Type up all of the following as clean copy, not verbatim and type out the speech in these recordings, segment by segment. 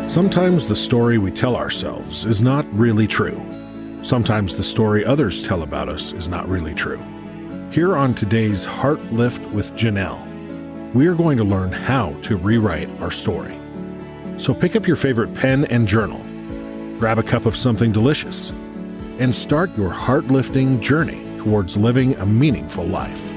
Sometimes the story we tell ourselves is not really true. Sometimes the story others tell about us is not really true. Here on today's Heart Lift with Janell, we are going to learn how to rewrite our story. So pick up your favorite pen and journal, grab a cup of something delicious, and start your heart-lifting journey towards living a meaningful life.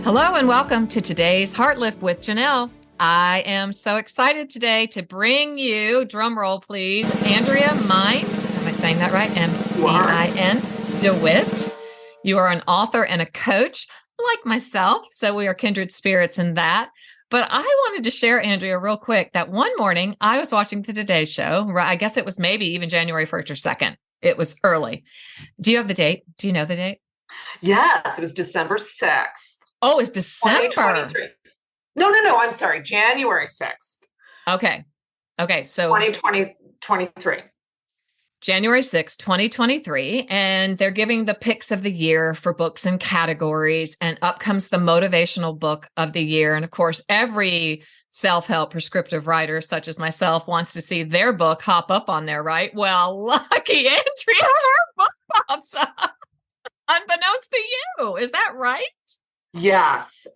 Hello and welcome to today's Heart Lift with Janell. I am so excited today to bring you, drum roll please, Andrea Mein, am I saying that right? M-E-I-N, DeWitt. You are an author and a coach like myself, so we are kindred spirits in that. But I wanted to share, Andrea, real quick, that one morning I was watching the Today Show. I guess it was maybe even January 1st or 2nd. It was early. Do you have the date? Do you know the date? Yes, it was December 6th. Oh, it's December. 2023. No, I'm sorry. January 6th. Okay, so 2023. January 6th, 2023, and they're giving the picks of the year for books and categories, and up comes the motivational book of the year. And of course, every self-help prescriptive writer, such as myself, wants to see their book hop up on there, right? Well, lucky Andrea, her book pops up, unbeknownst to you. Is that right? Yes.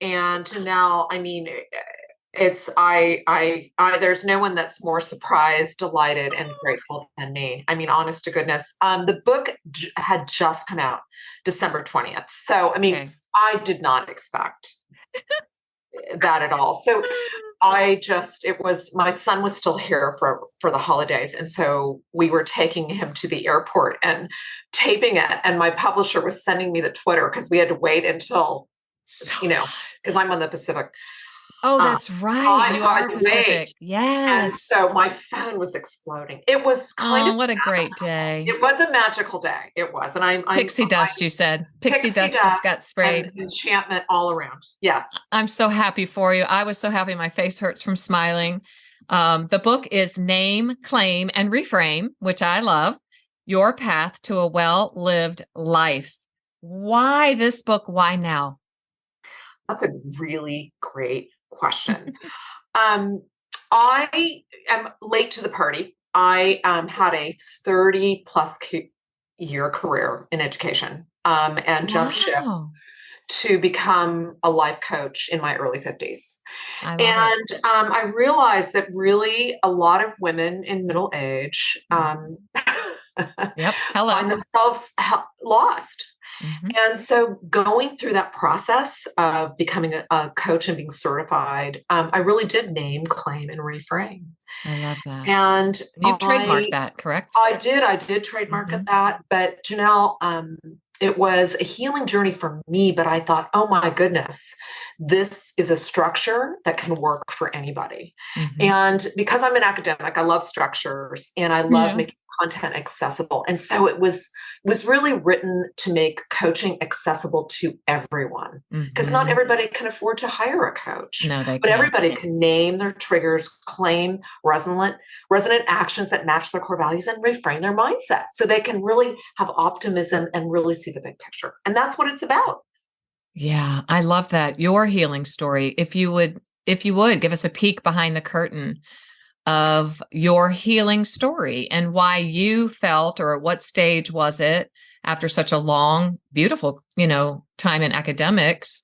And now, I mean, it's, there's no one that's more surprised, delighted, and grateful than me. I mean, honest to goodness, the book had just come out December 20th. So, I mean, okay. I did not expect that at all. So my son was still here for the holidays. And so we were taking him to the airport and taping it. And my publisher was sending me the Twitter because we had to wait until, because I'm on the Pacific. Oh, that's right. You are Pacific. Wait. Yes. And so my phone was exploding. It was kind of what a great day. It was a magical day. It was. And I'm pixie dust, you said. Pixie dust just got sprayed. And enchantment all around. Yes. I'm so happy for you. I was so happy. My face hurts from smiling. The book is Name, Claim, and Reframe, which I love. Your Path to a Well-Lived Life. Why this book? Why now? That's a really great question. I am late to the party. I had a 30 plus year career in education and jumped ship to become a life coach in my early 50s. I realized that really a lot of women in middle age find themselves lost. Mm-hmm. And so going through that process of becoming a coach and being certified, I really did name, claim, and reframe. I love that. And you've trademarked that, correct? I did trademark mm-hmm. that. But Janell, it was a healing journey for me, but I thought, oh my goodness, this is a structure that can work for anybody. Mm-hmm. And because I'm an academic, I love structures and I love making content accessible. And so it was really written to make coaching accessible to everyone, because not everybody can afford to hire a coach. No, they but can't. Everybody can name their triggers, claim resonant actions that match their core values, and reframe their mindset so they can really have optimism and really see the big picture. And that's what it's about. Yeah, I love that. Your healing story. If you would give us a peek behind the curtain of your healing story and why you felt, or at what stage was it after such a long, beautiful, time in academics,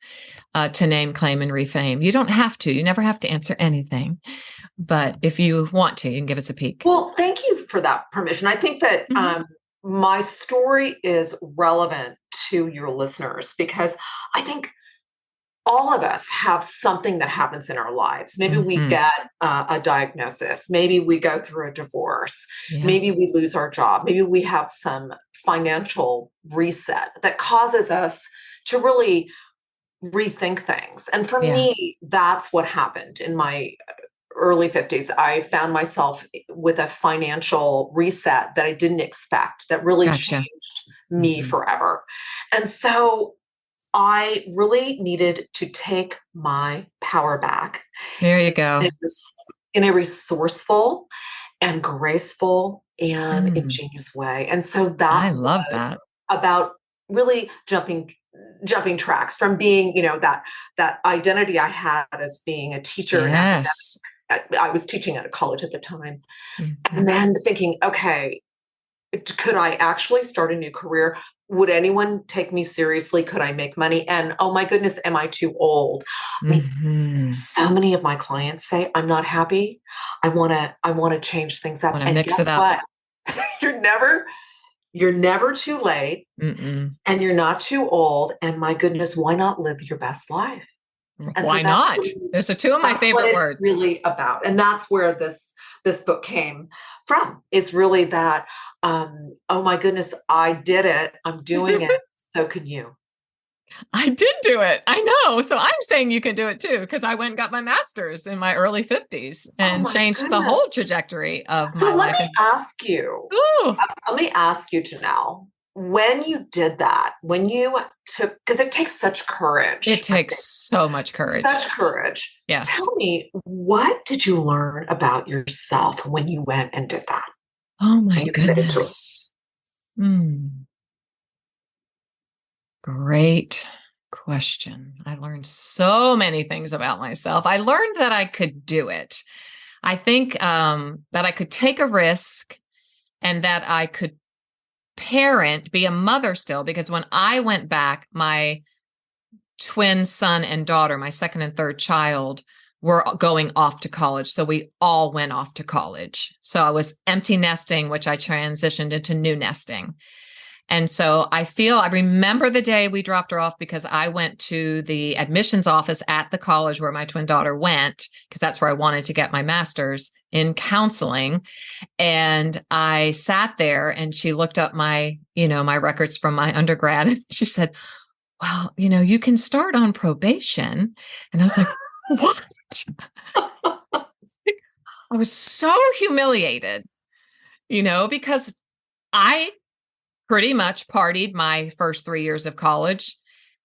to name, claim, and reframe. You don't have to. You never have to answer anything. But if you want to, you can give us a peek. Well, thank you for that permission. I think that my story is relevant to your listeners because I think all of us have something that happens in our lives. Maybe we get a diagnosis. Maybe we go through a divorce. Yeah. Maybe we lose our job. Maybe we have some financial reset that causes us to really rethink things. And for me, that's what happened in my early 50s. I found myself with a financial reset that I didn't expect, that really changed me forever. And so I really needed to take my power back. There you go. In a resourceful and graceful and ingenious way. And so I that love was that. about really jumping tracks from being, that identity I had as being a teacher and academic. Yes. I was teaching at a college at the time. Mhm. And then thinking, okay, could I actually start a new career? Would anyone take me seriously? Could I make money? And oh my goodness, am I too old? I mean, so many of my clients say, I'm not happy. I want to change things up. Want to And mix guess it up. what? You're never too late, and you're not too old. And my goodness, why not live your best life? And Why not? Those are two of my favorite words. It's really about, and that's where this book came from. Is really that, oh my goodness, I did it. I'm doing it. So can you? I did do it. I know. So I'm saying you can do it too, because I went and got my master's in my early 50s and changed the whole trajectory of my life. Let me ask you, Janell, when you did that, when you took, because it takes such courage. It takes so much courage. Such courage. Yes. Tell me, what did you learn about yourself when you went and did that? Oh my goodness. Great question. I learned so many things about myself. I learned that I could do it. I think that I could take a risk and that I could be a mother still, because when I went back, my twin son and daughter, my second and third child, were going off to college. So we all went off to college. So I was empty nesting, which I transitioned into new nesting. And so I remember the day we dropped her off, because I went to the admissions office at the college where my twin daughter went, because that's where I wanted to get my master's in counseling. And I sat there and she looked up my records from my undergrad. And she said, well, you can start on probation. And I was like, what? I was so humiliated, because I pretty much partied my first 3 years of college.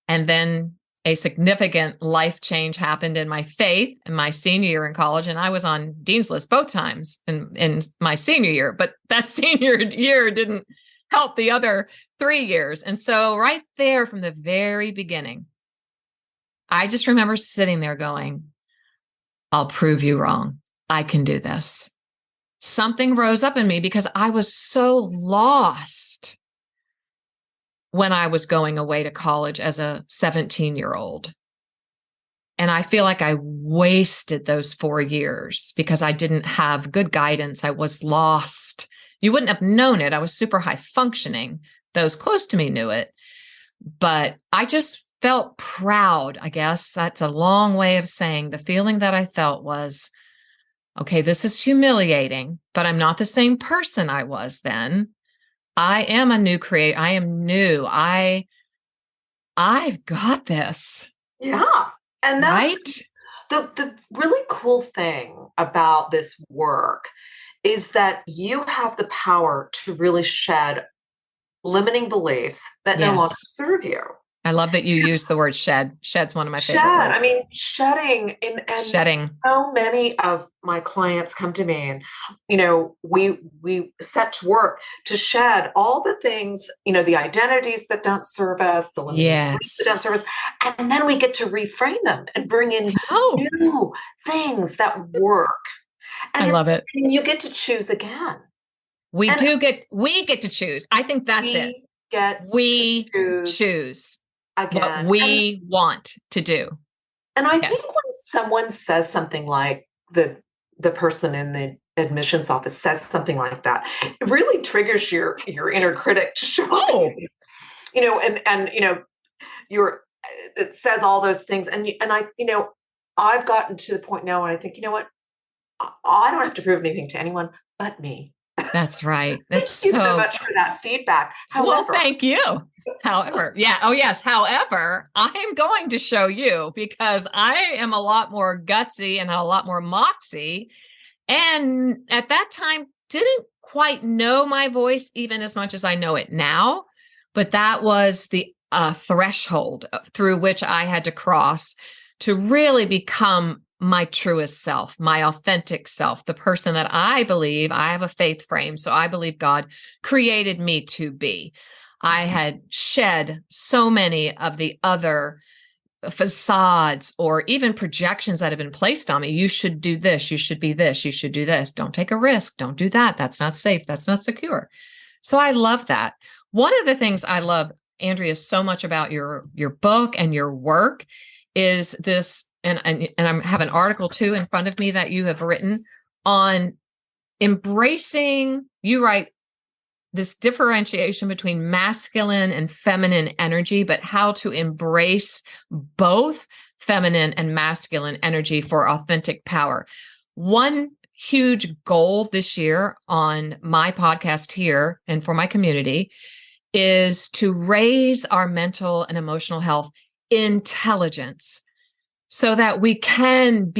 And then a significant life change happened in my faith in my senior year in college. And I was on Dean's List both times in my senior year, but that senior year didn't help the other 3 years. And so right there from the very beginning, I just remember sitting there going, I'll prove you wrong. I can do this. Something rose up in me because I was so lost when I was going away to college as a 17-year-old. And I feel like I wasted those 4 years because I didn't have good guidance. I was lost. You wouldn't have known it. I was super high functioning. Those close to me knew it. But I just felt proud, I guess. That's a long way of saying the feeling that I felt was, okay, this is humiliating, but I'm not the same person I was then. I am a new creator. I am new. I've got this. Yeah. And that's right? the really cool thing about this work is that you have the power to really shed limiting beliefs that no longer serve you. I love that you use the word shed. Shed's one of my favorite words. I mean, shedding. And shedding. So many of my clients come to me and, we set to work to shed all the things, the identities that don't serve us, the limiting beliefs that don't serve us. And then we get to reframe them and bring in new things that work. And I love it. And you get to choose again. We get to choose. I think that's it. We choose again what we want to do. And I think when someone says something like the person in the admissions office says something like that, it really triggers your inner critic to show up. It says all those things. And I've gotten to the point now where I think, what? I don't have to prove anything to anyone but me. That's right. That's Thank you so much for that feedback. However, well, thank you. However, However, I am going to show you because I am a lot more gutsy and a lot more moxie. And at that time, didn't quite know my voice even as much as I know it now. But that was the threshold through which I had to cross to really become my truest self, my authentic self, the person that I believe. I have a faith frame, so I believe God created me to be. I had shed so many of the other facades or even projections that have been placed on me. You should do this. You should be this. You should do this. Don't take a risk. Don't do that. That's not safe. That's not secure. So I love that. One of the things I love, Andrea, so much about your book and your work is this, and I have an article too in front of me that you have written on embracing, you write, this differentiation between masculine and feminine energy, but how to embrace both feminine and masculine energy for authentic power. One huge goal this year on my podcast here and for my community is to raise our mental and emotional health intelligence so that we can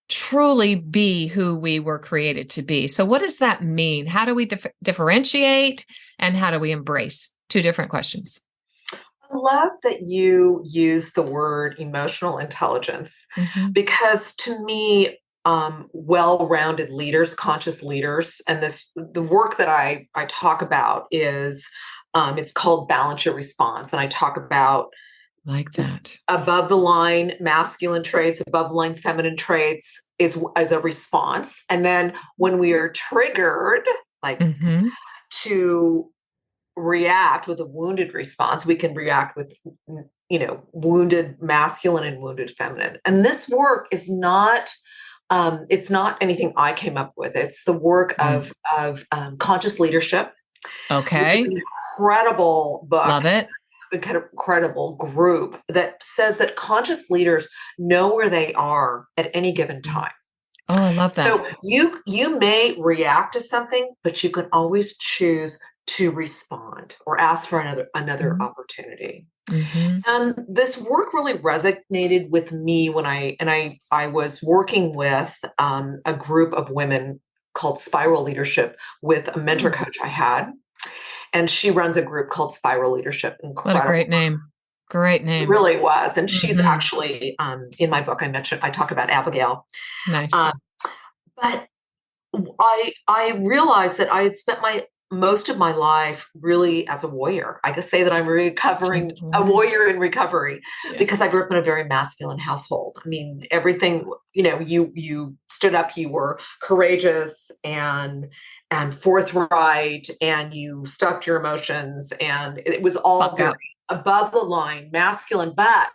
truly be who we were created to be. So what does that mean? How do we differentiate and how do we embrace? Two different questions. I love that you use the word emotional intelligence because to me, well-rounded leaders, conscious leaders, and the work that I talk about is it's called Balance Your Response. And I talk about like that. Above the line masculine traits, above the line feminine traits is as a response. And then when we are triggered, like to react with a wounded response, we can react with, wounded masculine and wounded feminine. And this work is not, it's not anything I came up with. It's the work of conscious leadership. Okay. Which is an incredible book. Love it. Incredible group that says that conscious leaders know where they are at any given time. Oh, I love that. So you may react to something, but you can always choose to respond or ask for another opportunity. And this work really resonated with me when I was working with a group of women called Spiral Leadership with a mentor coach I had. And she runs a group called Spiral Leadership. Incredible. What a great name. Great name. It really was. And she's actually, in my book, I talk about Abigail. Nice. But I realized that I had spent most of my life really as a warrior. I could say that I'm a warrior in recovery because I grew up in a very masculine household. I mean, everything, you stood up, you were courageous and forthright, and you stuffed your emotions, and it was all very above the line, masculine. But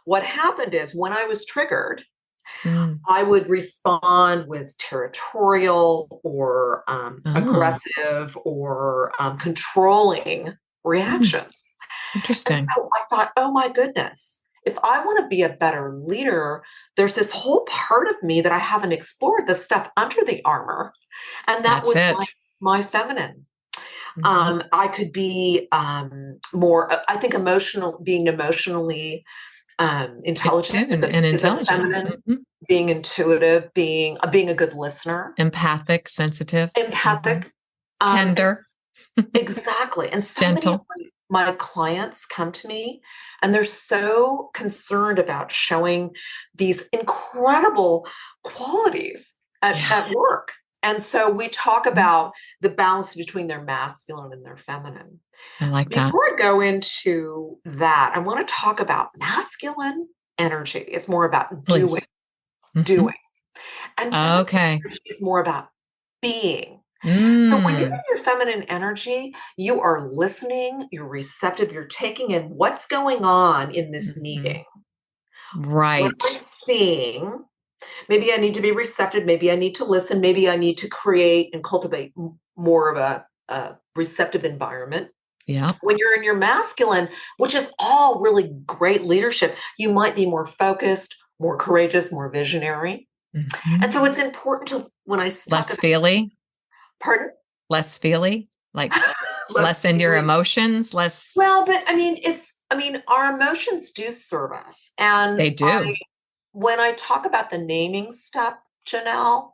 what happened is when I was triggered, I would respond with territorial or aggressive or controlling reactions. Interesting. And so I thought, oh my goodness, if I want to be a better leader, there's this whole part of me that I haven't explored, the stuff under the armor. And that was my feminine. I could be more, I think being emotionally intelligent is a feminine, being intuitive, being a good listener. Empathic, sensitive. Tender. Exactly. And so gentle. Many of my clients come to me and they're so concerned about showing these incredible qualities at work. And so we talk about the balance between their masculine and their feminine. I like that. Before I go into that, I want to talk about masculine energy. It's more about doing. And energy is more about being. So when you're in your feminine energy, you are listening, you're receptive, you're taking in what's going on in this meeting. Right. What I'm seeing. Maybe I need to be receptive. Maybe I need to listen. Maybe I need to create and cultivate more of a receptive environment. Yeah. When you're in your masculine, which is all really great leadership, you might be more focused, more courageous, more visionary. And so it's important to, when I talk less feely. Pardon? Less feely, like less in your emotions, less. Well, but our emotions do serve us. And they do. When I talk about the naming step, Janell,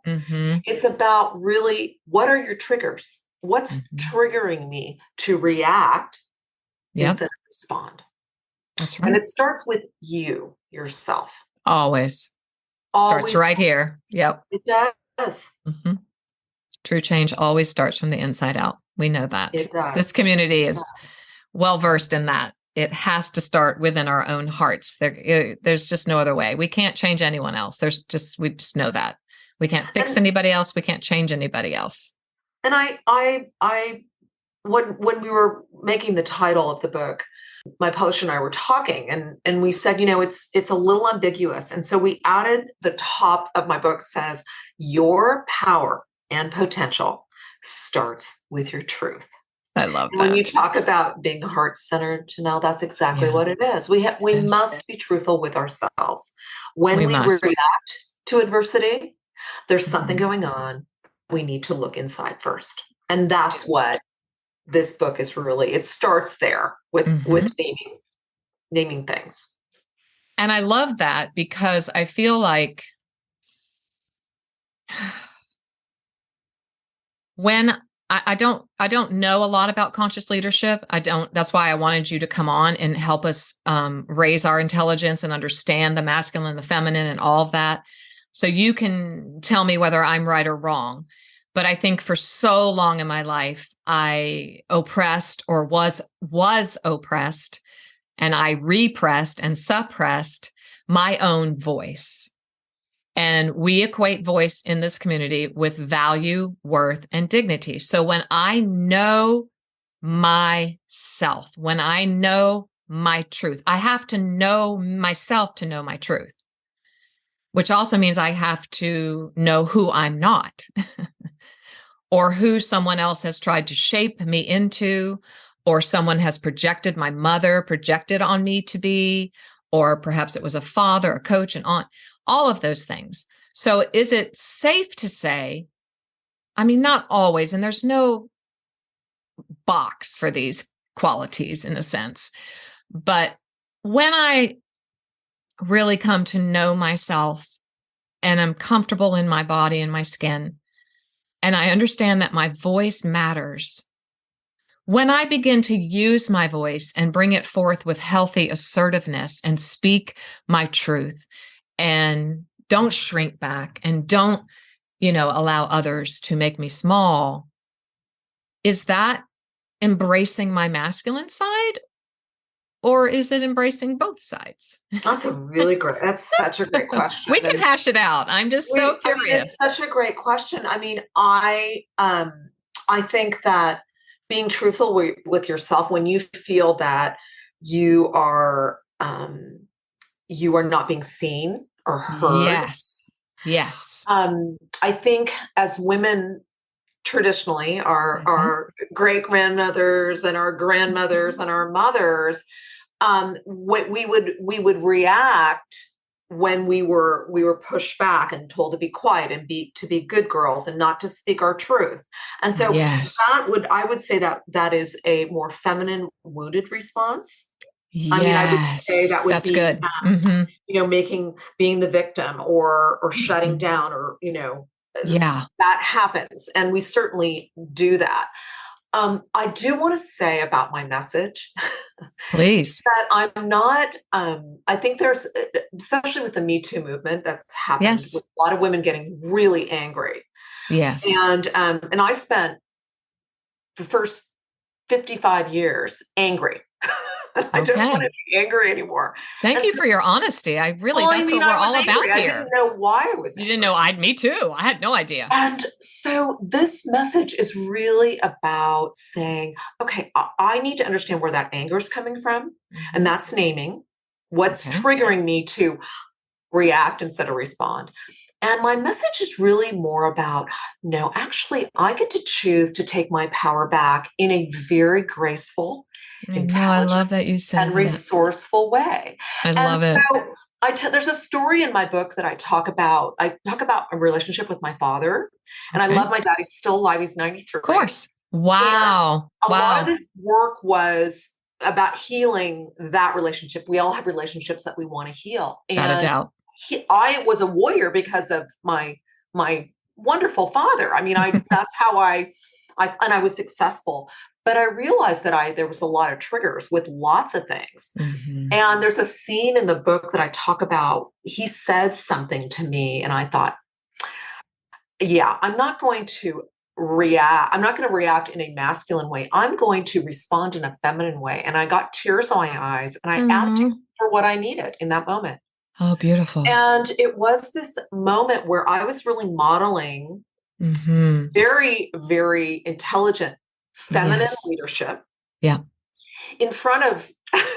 it's about really, what are your triggers? What's triggering me to react instead of respond? That's right. And it starts with you, yourself. Always. Starts right here. Yep. It does. Mm-hmm. True change always starts from the inside out. We know that. It does. This community is well versed in that. It has to start within our own hearts. There's just no other way. We can't change anyone else. We just know that. We can't fix anybody else. We can't change anybody else. And when we were making the title of the book, my publisher and I were talking, and we said, it's a little ambiguous. And so we added, the top of my book says, your power and potential starts with your truth. I love that. When you talk about being heart-centered, Janell, that's exactly what it is. We must be truthful with ourselves. When we react to adversity, there's something going on. We need to look inside first. And that's what this book is really. It starts there with naming things. And I love that, because I feel like when I don't know a lot about conscious leadership. That's why I wanted you to come on and help us raise our intelligence and understand the masculine, the feminine, and all of that. So you can tell me whether I'm right or wrong. But I think for so long in my life, I oppressed or was oppressed, and I repressed and suppressed my own voice. And we equate voice in this community with value, worth, and dignity. So when I know myself, when I know my truth, I have to know myself to know my truth, which also means I have to know who I'm not or who someone else has tried to shape me into, or someone has projected, my mother projected on me to be, or perhaps it was a father, a coach, an aunt. All of those things. So is it safe to say, I mean, not always, and there's no box for these qualities in a sense, but when I really come to know myself and I'm comfortable in my body and my skin, and I understand that my voice matters, when I begin to use my voice and bring it forth with healthy assertiveness and speak my truth, and don't shrink back and don't, allow others to make me small, is that embracing my masculine side, or is it embracing both sides? That's such a great question. We can hash it out. I'm just so curious. It's such a great question. I mean, I think that being truthful with yourself, when you feel that you are not being seen or heard. Yes. I think as women, traditionally, our great grandmothers and our grandmothers and our mothers, what we would react when we were pushed back and told to be quiet and to be good girls and not to speak our truth. And so I would say that is a more feminine, wounded response. Yes, I mean, I would say that would that's be good. Being the victim or shutting down, or that happens, and we certainly do that. I do want to say about my message, please, that I'm not. I think there's, especially with the Me Too movement that's happened, with a lot of women getting really angry. Yes, and I spent the first 55 years angry. I don't want to be angry anymore. Thank you for your honesty. That's what we're all about here. I didn't know why I was angry. You didn't know? Me too. I had no idea. And so this message is really about saying, okay, I need to understand where that anger is coming from. And that's naming what's triggering me to react instead of respond. And my message is really more about, no, actually, I get to choose to take my power back in a very graceful, intelligent, I love that you said and resourceful way. I love it. So there's a story in my book that I talk about. I talk about a relationship with my father, and I love my dad. He's still alive. He's 93. Of course. Wow. And a lot of this work was about healing that relationship. We all have relationships that we want to heal. Without a doubt. I was a warrior because of my wonderful father. I mean, that's how I was successful. but I realized that there was a lot of triggers with lots of things. Mm-hmm. And there's a scene in the book that I talk about. He said something to me, and I thought, yeah, I'm not going to react. I'm not going to react in a masculine way. I'm going to respond in a feminine way. And I got tears in my eyes, and I asked him for what I needed in that moment. Oh, beautiful. And it was this moment where I was really modeling very, very intelligent feminine leadership. Yeah. In front of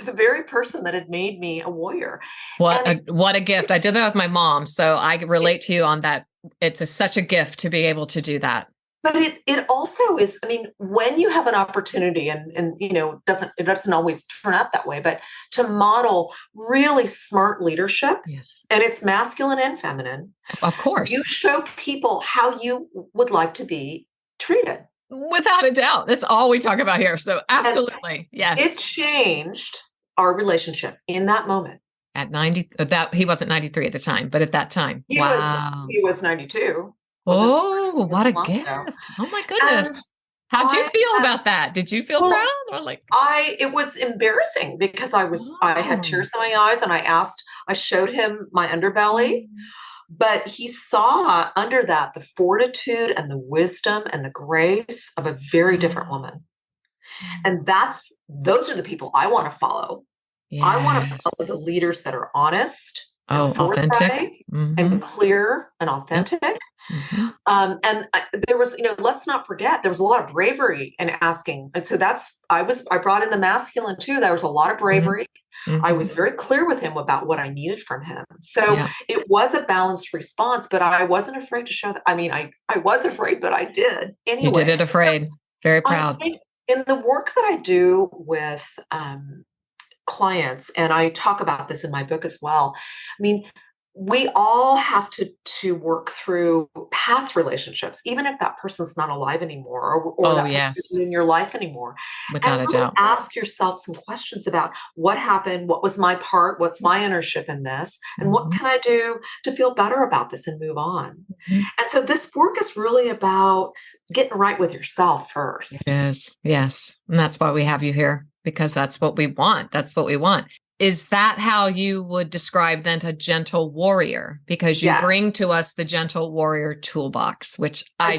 the very person that had made me a warrior. What a gift. I did that with my mom. So I relate to you on that. It's such a gift to be able to do that. But it also is, I mean, when you have an opportunity and it doesn't always turn out that way, but to model really smart leadership, yes, and it's masculine and feminine. Of course. You show people how you would like to be treated. Without a doubt. That's all we talk about here. So absolutely. And yes. It changed our relationship in that moment. At 90, he wasn't 93 at the time, but at that time. He was 92. Oh, what a gift. Oh my goodness. And how'd you feel about that? Did you feel proud? Or it was embarrassing because I had tears in my eyes, and I showed him my underbelly, but he saw under that the fortitude and the wisdom and the grace of a very different woman. And those are the people I want to follow. Yes. I want to follow the leaders that are honest, authentic, and clear and authentic. And there was, let's not forget, there was a lot of bravery in asking. And so I brought in the masculine too. There was a lot of bravery. I was very clear with him about what I needed from him. So it was a balanced response, but I wasn't afraid to show that. I mean, I was afraid, but I did anyway. You did it afraid. Very proud. I think in the work that I do with clients, and I talk about this in my book as well, I mean, we all have to work through past relationships, even if that person's not alive anymore or that person isn't in your life anymore. Without a doubt. Ask yourself some questions about what happened, what was my part, what's my ownership in this, and what can I do to feel better about this and move on. And so this work is really about getting right with yourself first. It is, yes. And that's why we have you here, because that's what we want. That's what we want. Is that how you would describe then a gentle warrior? Because you bring to us the gentle warrior toolbox, which I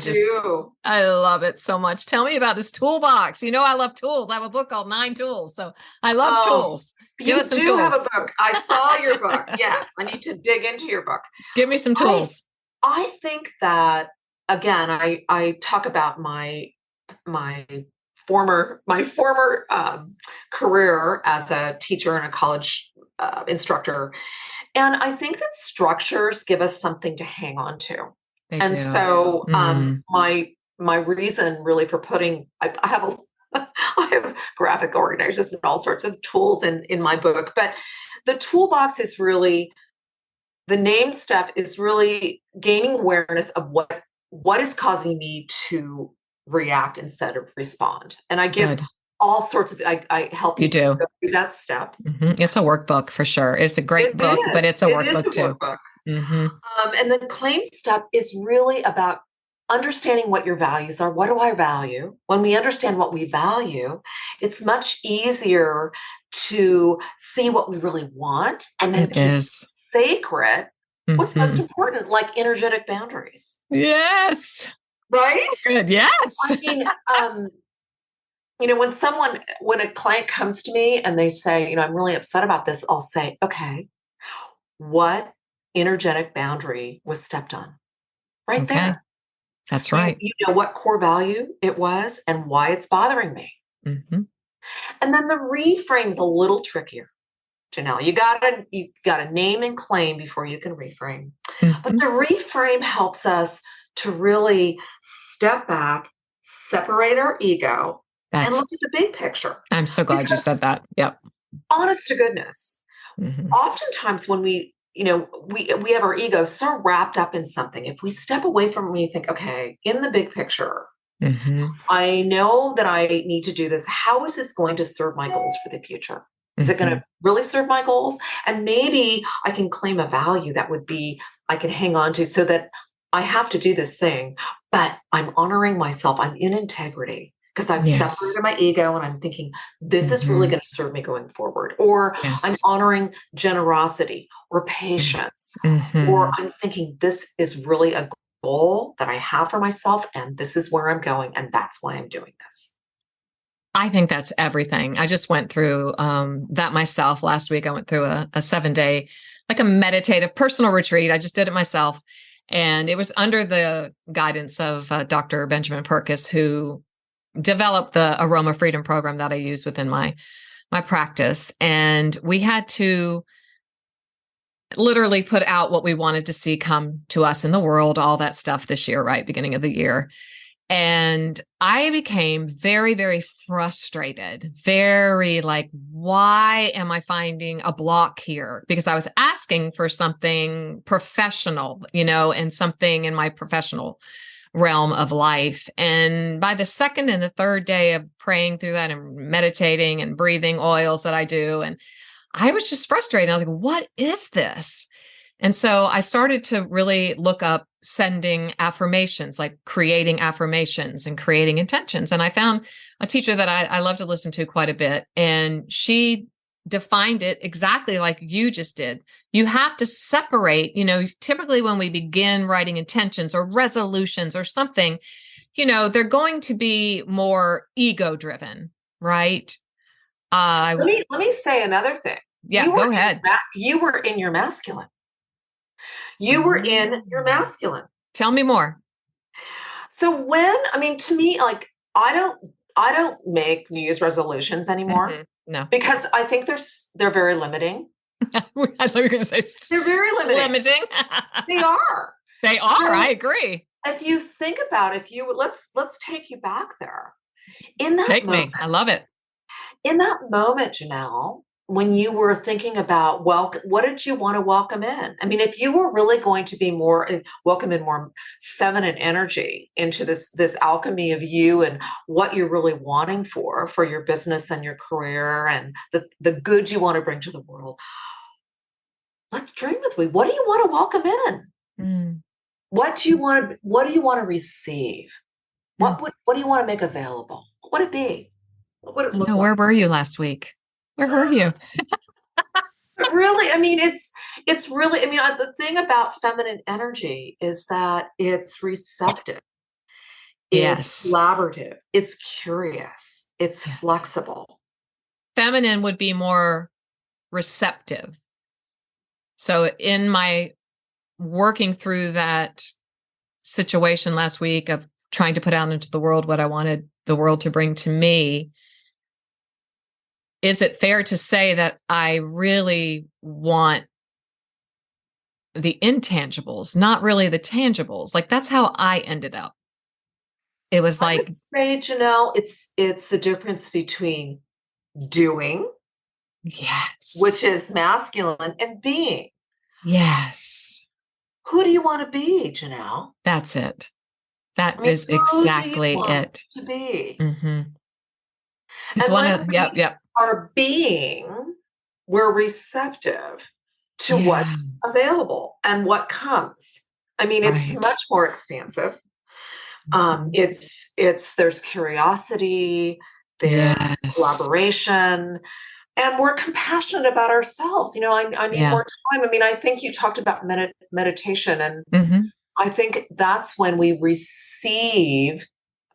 love it so much. Tell me about this toolbox. I love tools. I have a book called 9 Tools. So I love tools. Give us some tools. You do have a book. I saw your book. Yes. I need to dig into your book. Give me some tools. I think that, again, I talk about my former career as a teacher and a college instructor. And I think that structures give us something to hang on to. So my reason really for putting, I have graphic organizers and all sorts of tools in my book, but the toolbox is really, the name step is really gaining awareness of what is causing me to react instead of respond. And I give all sorts of, I help you go through that step. It's a workbook for sure. It's a great book, but it's a workbook too. And the claim step is really about understanding what your values are. What do I value? When we understand what we value, it's much easier to see what we really want and then keep sacred what's most important, like energetic boundaries. Yes. Right? So good. Yes. I mean, when a client comes to me and they say, I'm really upset about this, I'll say, okay, what energetic boundary was stepped on? Right there. That's right. You know what core value it was and why it's bothering me. And then the reframe's a little trickier. Janell, you gotta name and claim before you can reframe. But the reframe helps us to really step back, separate our ego, and look at the big picture. I'm so glad you said that. Yep. Honest to goodness. Oftentimes when we have our ego so wrapped up in something, if we step away from it and we think, okay, in the big picture, I know that I need to do this. How is this going to serve my goals for the future? Is it going to really serve my goals? And maybe I can claim a value that would be, I can hang on to, so that I have to do this thing, but I'm honoring myself. I'm in integrity. because I've Yes. separated my ego and I'm thinking, this is really Mm-hmm. going to serve me going forward. Or I'm Yes. honoring generosity or patience, or Mm-hmm. I'm thinking, this is really a goal that I have for myself, and this is where I'm going, and that's why I'm doing this. I think that's everything. I just went through that myself last week. I went through a 7-day, like a meditative personal retreat. I just did it myself. And it was under the guidance of Dr. Benjamin Perkis, who developed the Aroma Freedom program that I use within my practice. And we had to literally put out what we wanted to see come to us in the world, all that stuff this year, right? Beginning of the year. And I became very, very frustrated, very like, why am I finding a block here? Because I was asking for something professional, and something in my professional realm of life. And by the second and the third day of praying through that and meditating and breathing oils that I do, and I was just frustrated. I was like, what is this? And so I started to really look up sending affirmations, like creating affirmations and creating intentions. And I found a teacher that I love to listen to quite a bit. And she defined it exactly like you just did. You have to separate, typically when we begin writing intentions or resolutions or something, they're going to be more ego driven, right? Let me say another thing. Yeah, go ahead. You were in your masculine. You were in your masculine. Tell me more. So to me, like I don't make New Year's resolutions anymore No. because I think they're very limiting. I thought you were going to say They're very limiting. They are. They are. I agree. If you think about let's take you back there. In that Take moment, me. I love it. In that moment, Janell, when you were thinking about what did you want to welcome in? I mean, if you were really going to be welcome in more feminine energy into this alchemy of you and what you're really wanting for your business and your career and the good you want to bring to the world, let's dream with me. What do you want to welcome in? What do you want to receive? What do you want to make available? What would it be? What would it look like? Where were you last week? Where were you? But really, it's really, the thing about feminine energy is that it's receptive. It's Yes. collaborative. It's curious. It's flexible. Feminine would be more receptive. So in my working through that situation last week of trying to put out into the world what I wanted the world to bring to me, is it fair to say that I really want the intangibles, not really the tangibles? Like that's how I ended up. It was like, I would say, Janell, it's the difference between doing, yes, which is masculine, and being. Yes. Who do you want to be, Janell? That's it. That is exactly it. To be. Mm-hmm. And when we are being, we're receptive to what's available and what comes. It's much more expansive. There's curiosity, there's collaboration, and we're compassionate about ourselves. I need more time. I think you talked about meditation, and I think that's when we receive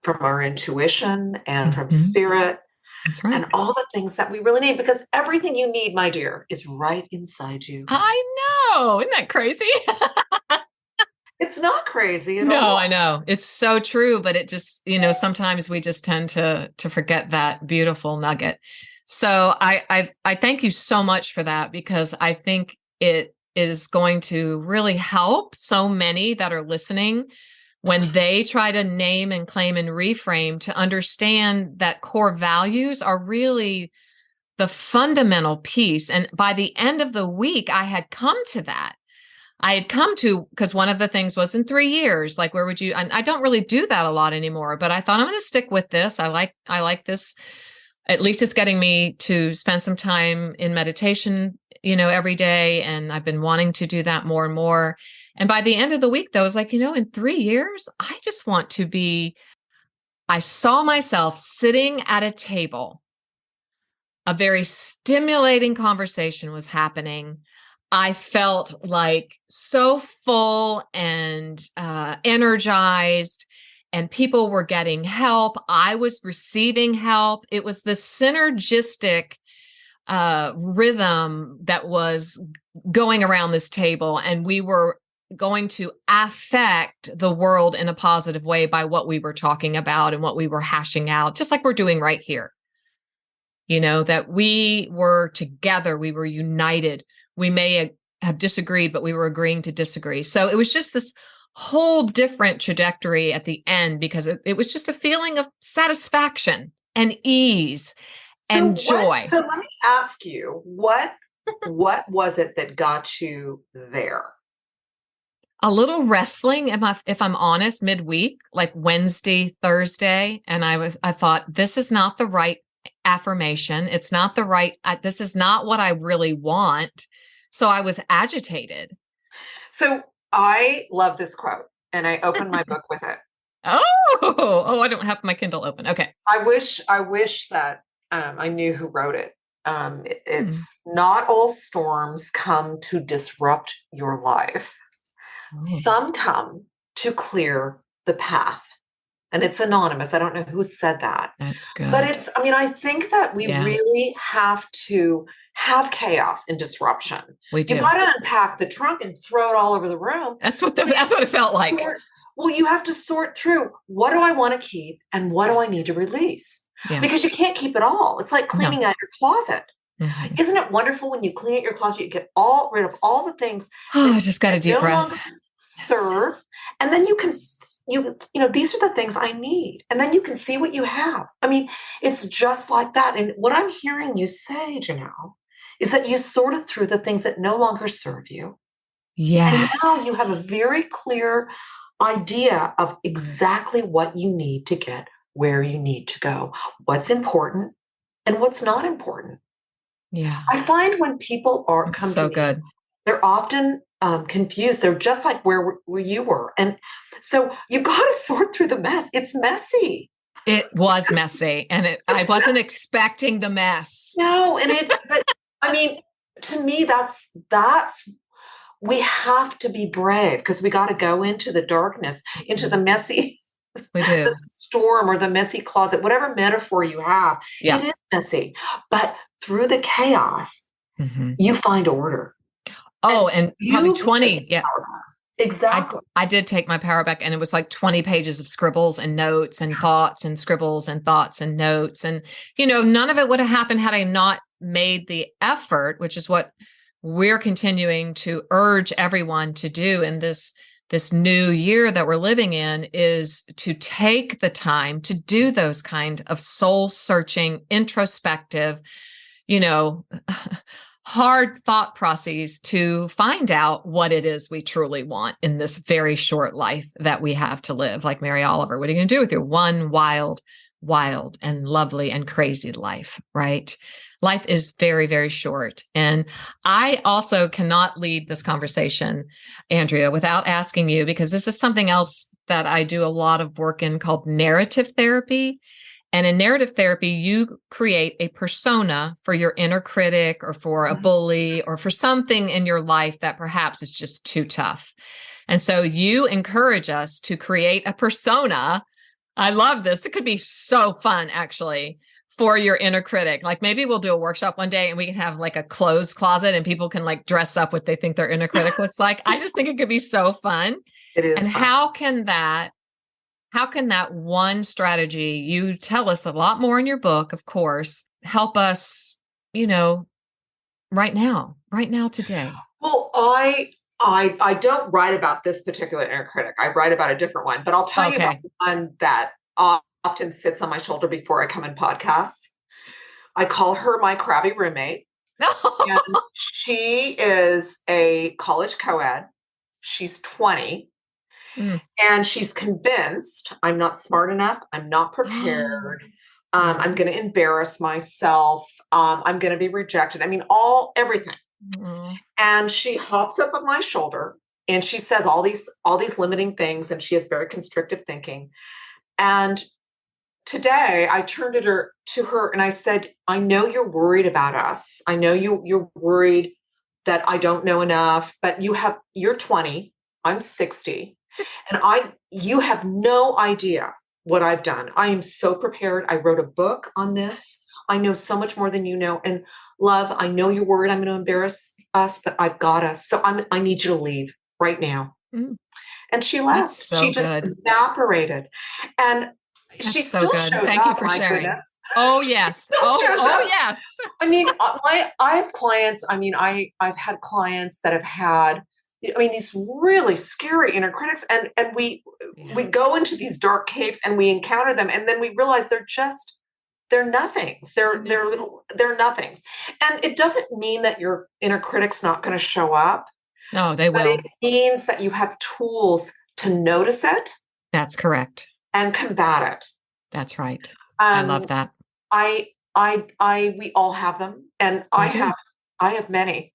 from our intuition and from spirit. That's right. And all the things that we really need, because everything you need, my dear, is right inside you. I know. Isn't that crazy? It's not crazy at all. No, I know. It's so true, but it just, sometimes we just tend to forget that beautiful nugget. So I thank you so much for that, because I think it is going to really help so many that are listening when they try to name and claim and reframe, to understand that core values are really the fundamental piece. And by the end of the week, I had come to that. I had come to, because one of the things was in 3 years, like, where would you, and I don't really do that a lot anymore, but I thought I'm going to stick with this. I like this. At least it's getting me to spend some time in meditation, every day. And I've been wanting to do that more and more. And by the end of the week, though, I was like, in 3 years, I just want to be I saw myself sitting at a table. A very stimulating conversation was happening. I felt like so full and energized, and people were getting help. I was receiving help. It was the synergistic rhythm that was going around this table, and we were going to affect the world in a positive way by what we were talking about and what we were hashing out, just like we're doing right here. That we were together, we were united. We may have disagreed, but we were agreeing to disagree. So it was just this whole different trajectory at the end, because it was just a feeling of satisfaction and ease and joy. So let me ask you, what was it that got you there? A little wrestling, if I'm honest, midweek, like Wednesday, Thursday. And I thought, this is not the right affirmation. It's not the right, this is not what I really want. So I was agitated. So I love this quote, and I opened my book with it. Oh, I don't have my Kindle open. Okay. I wish that I knew who wrote it. It's not all storms come to disrupt your life. Some come to clear the path. And it's anonymous. I don't know who said that. That's good. But I think that we really have to have chaos and disruption. We do. You got to unpack the trunk and throw it all over the room. That's what it felt like. You have to sort through, what do I want to keep and what do I need to release? Yeah. Because you can't keep it all. It's like cleaning out your closet. Mm-hmm. Isn't it wonderful when you clean out your closet, you get rid of all the things I just got a deep breath. Serve, yes. And then you can, these are the things I need. And then you can see what you have. I mean, it's just like that. And what I'm hearing you say, Janell, is that you sorted through the things that no longer serve you. Yes. And now you have a very clear idea of exactly what you need to get where you need to go, what's important and what's not important. Yeah. I find when people come so to good. me, they're often confused. They're just like where you were. And so you got to sort through the mess. It's messy. It was messy. And I wasn't expecting the mess. No. But I mean, to me, that's, we have to be brave, because we got to go into the darkness, into the messy, we do. The storm or the messy closet, whatever metaphor you have. Yeah. It is messy, but through the chaos, you find order. Oh, and probably 20. Yeah, exactly. I did take my power back, and it was like 20 pages of scribbles and notes and thoughts and scribbles and thoughts and notes. And, none of it would have happened had I not made the effort, which is what we're continuing to urge everyone to do in this new year that we're living in, is to take the time to do those kind of soul searching, introspective, hard thought processes to find out what it is we truly want in this very short life that we have to live. Like Mary Oliver, what are you going to do with your one wild and lovely and crazy life, right? Life is very, very short. And I also cannot leave this conversation, Andrea, without asking you, because this is something else that I do a lot of work in called narrative therapy. And in narrative therapy, you create a persona for your inner critic or for a bully or for something in your life that perhaps is just too tough. And so you encourage us to create a persona. I love this. It could be so fun, actually, for your inner critic. Like maybe we'll do a workshop one day and we can have like a clothes closet and people can like dress up what they think their inner critic looks like. I just think it could be so fun. It is. And fun. how can that one strategy, you tell us a lot more in your book, of course, help us, right now today? Well, I don't write about this particular inner critic. I write about a different one, but I'll tell you about the one that often sits on my shoulder before I come in podcasts. I call her my crabby roommate. And she is a college co-ed. She's 20. And she's convinced I'm not smart enough. I'm not prepared. I'm going to embarrass myself. I'm going to be rejected. I mean, everything. And she hops up on my shoulder and she says all these limiting things. And she has very constrictive thinking. And today I turned to her and I said, I know you're worried about us. I know you're worried that I don't know enough, but you're 20, I'm 60, and you have no idea what I've done. I am so prepared. I wrote a book on this. I know so much more than you know. And love, I know you're worried I'm going to embarrass us, but I've got us. So I need you to leave right now. Mm. And she left. So she just good. evaporated. And That's she so still good. shows Thank up, you for my sharing. goodness. Oh, yes. Oh, yes. I mean, I have clients. I mean, I've had clients that have had, these really scary inner critics, and we go into these dark caves and we encounter them, and then we realize they're nothings. They're nothings. And it doesn't mean that your inner critic's not going to show up. No, they will. But it means that you have tools to notice it. That's correct. And combat it. That's right. I love that. We all have them, and I have many.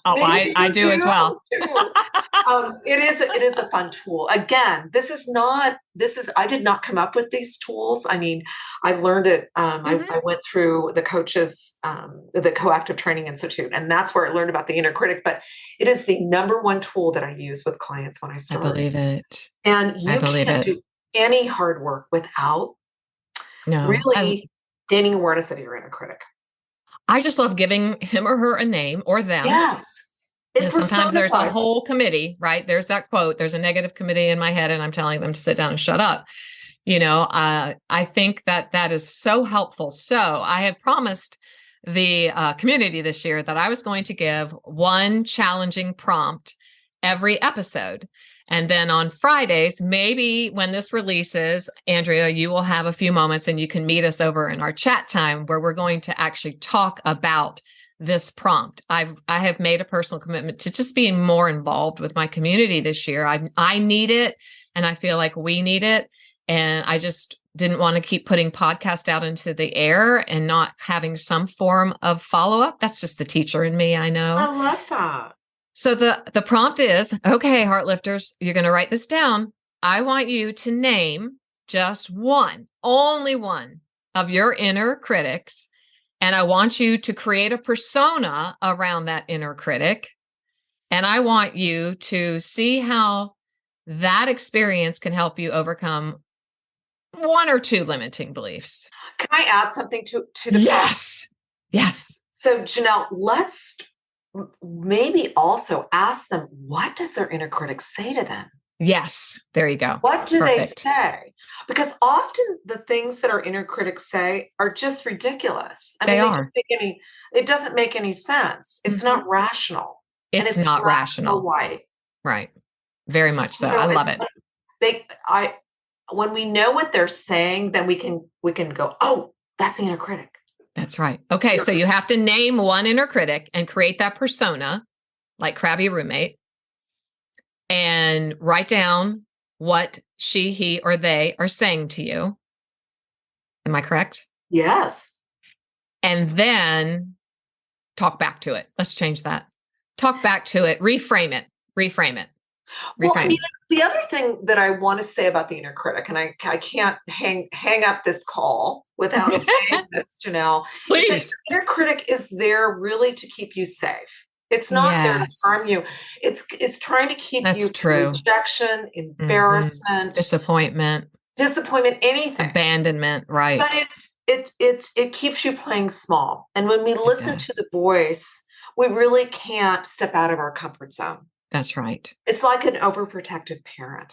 I do as well. It is a fun tool. Again, I did not come up with these tools. I mean, I learned it. I went through the Coactive Training Institute, and that's where I learned about the inner critic, but it is the number one tool that I use with clients when I start. I believe it. And you can't do any hard work without really gaining awareness of your inner critic. I just love giving him or her a name or them. Yes. Sometimes there's a whole committee, right? There's that quote, there's a negative committee in my head and I'm telling them to sit down and shut up. I think that is so helpful. So I have promised the community this year that I was going to give one challenging prompt every episode. And then on Fridays, maybe when this releases, Andrea, you will have a few moments and you can meet us over in our chat time where we're going to actually talk about this prompt. I have made a personal commitment to just being more involved with my community this year. I need it, and I feel like we need it. And I just didn't want to keep putting podcasts out into the air and not having some form of follow-up. That's just the teacher in me, I know. I love that. So the prompt is, okay, Heartlifters, you're going to write this down. I want you to name just only one of your inner critics. And I want you to create a persona around that inner critic. And I want you to see how that experience can help you overcome one or two limiting beliefs. Can I add something to the Yes. Yes. So Janell, let's maybe also ask them, what does their inner critic say to them? Yes. There you go. What do they say? Because often the things that our inner critics say are just ridiculous. They are. It doesn't make any sense. It's not rational. It's not rational. White. Right. Very much so. I love it. When we know what they're saying, then we can go, oh, that's the inner critic. That's right. Okay. So you have to name one inner critic and create that persona, like crabby roommate, and write down what she, he, or they are saying to you. Am I correct? Yes. And then talk back to it. Let's change that. Talk back to it. Reframe it. Well, I mean, the other thing that I want to say about the inner critic, and I can't hang up this call without saying this, Janell, please. Is that the inner critic is there really to keep you safe. It's not there to harm you. It's trying to keep you from rejection, embarrassment, disappointment, anything, abandonment. Right. But it keeps you playing small. And when we listen to the voice, we really can't step out of our comfort zone. That's right. It's like an overprotective parent.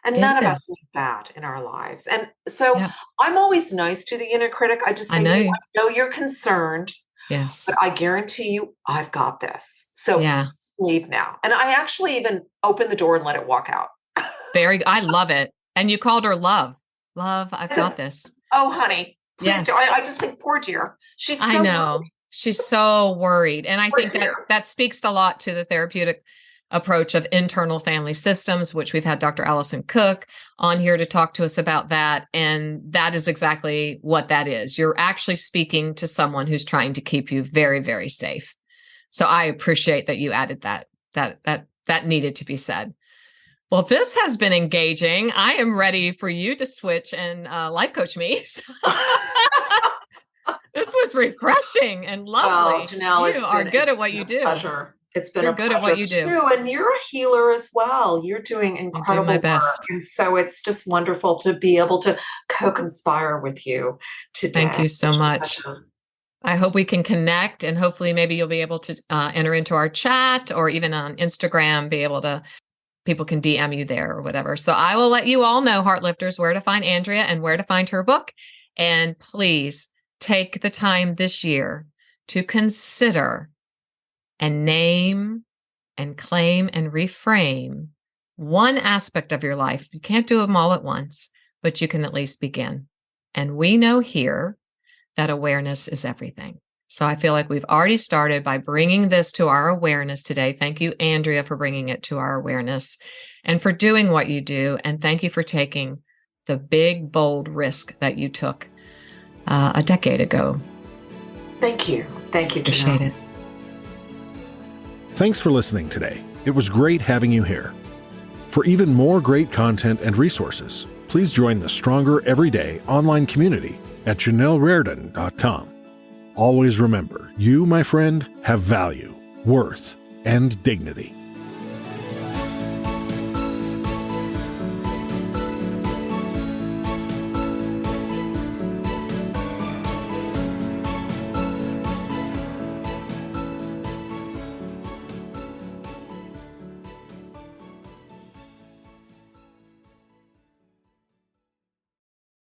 And none of us need that in our lives. And so I'm always nice to the inner critic. I just say, I know you're concerned. Yes. But I guarantee you, I've got this. So leave now. And I actually even open the door and let it walk out. I love it. And you called her Love. Love, I've got this. Oh, honey. Please do. I just think, poor dear. She's so I know. worried. She's so worried. And I think that speaks a lot to the therapeutic approach of internal family systems, which we've had Dr. Allison Cook on here to talk to us about that. And that is exactly what that is. You're actually speaking to someone who's trying to keep you very, very safe. So I appreciate that you added that needed to be said. Well, this has been engaging. I am ready for you to switch and life coach me. This was refreshing and lovely. Oh, Janell, You are good at what you do. Pleasure. It's been You're a good pleasure at what you do. too. And you're a healer as well. You're doing incredible my work. best. And so it's just wonderful to be able to co-conspire with you today. Thank you so much. I hope we can connect, and hopefully maybe you'll be able to enter into our chat, or even on Instagram, people can DM you there or whatever. So I will let you all know, Heartlifters, where to find Andrea and where to find her book. And please take the time this year to consider and name and claim and reframe one aspect of your life. You can't do them all at once, but you can at least begin. And we know here that awareness is everything. So I feel like we've already started by bringing this to our awareness today. Thank you, Andrea, for bringing it to our awareness and for doing what you do. And thank you for taking the big, bold risk that you took a decade ago. Thank you. Thank you, Janell. Appreciate it. Thanks for listening today. It was great having you here. For even more great content and resources, please join the Stronger Everyday online community at janellraridan.com. Always remember, you, my friend, have value, worth, and dignity.